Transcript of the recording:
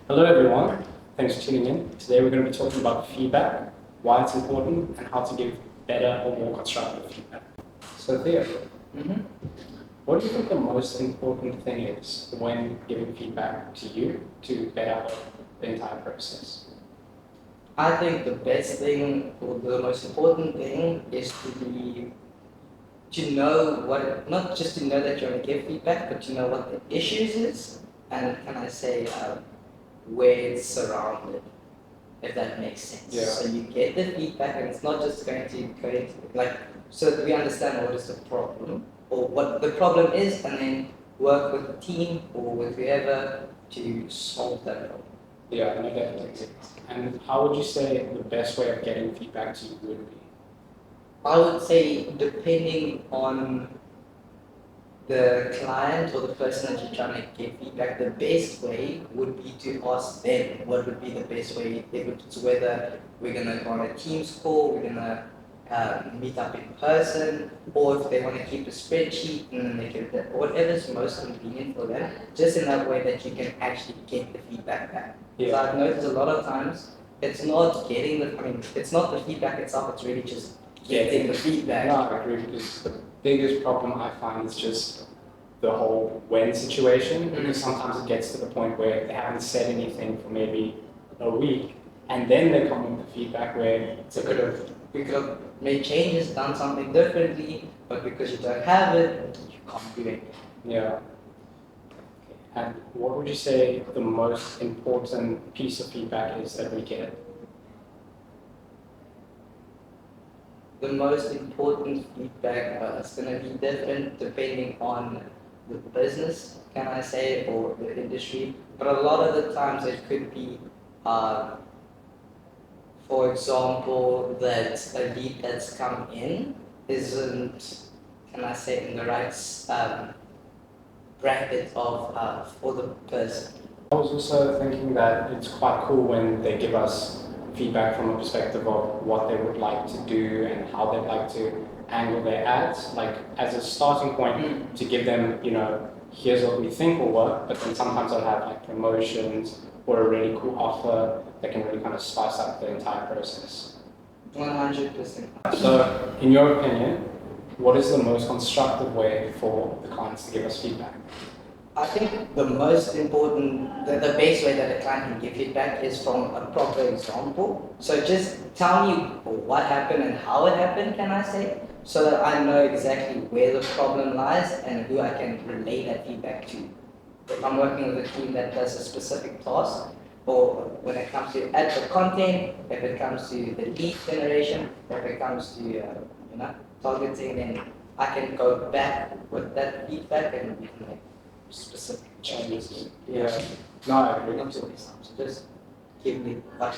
Hello everyone, thanks for tuning in. Today we're going to be talking about feedback, why it's important, and how to give better or more constructive feedback. So Theo, Mhm. what do you think the most important thing is when giving feedback to you to better the entire process? I think the best thing, or the most important thing, is to know what, not just to know that you want to give feedback, but to know what the issues is, and can I say where it's surrounded, if that makes sense. Yeah. So you get the feedback, and it's not just going to create like, so that we understand what is the problem or what the problem is, and then work with the team or with whoever to solve that problem. Yeah, no, definitely. And how would you say the best way of getting feedback to you would be? I would say depending on the client or the person that you're trying to get feedback, the best way would be to ask them what would be the best way. It's whether we're gonna go on a Teams call, we're gonna meet up in person, or if they want to keep a spreadsheet and then they can whatever's most convenient for them. Just in that way that you can actually get the feedback back. Because Yeah. I've noticed a lot of times it's not getting the. I mean, it's not the feedback itself. It's really just getting the feedback. No, I agree, because the biggest problem I find is just the whole when situation, because sometimes it gets to the point where they haven't said anything for maybe a week, and then they come with the feedback where it's a bit of, We could have made changes, done something differently, but because you don't have it, you can't do it. yeah. And what would you say the most important piece of feedback is that we get? The most important feedback is going to be different depending on the business, can I say, or the industry. But a lot of the times it could be, for example, that a lead that's come in isn't, can I say, in the right bracket of for the person. I was also thinking that it's quite cool when they give us feedback from a perspective of what they would like to do and how they'd like to angle their ads, like as a starting point to give them, here's what we think will work, but then sometimes they'll have like promotions or a really cool offer that can really kind of spice up the entire process. 100%. So, in your opinion, what is the most constructive way for the clients to give us feedback? I think the most important, the best way that a client can give feedback is from a proper example. So just tell me what happened and how it happened, can I say, so that I know exactly where the problem lies and who I can relay that feedback to. If I'm working with a team that does a specific task, or when it comes to add the content, if it comes to the lead generation, if it comes to targeting, then I can go back with that feedback and we can make specific changes. Yeah. No, I agree. So just give me that.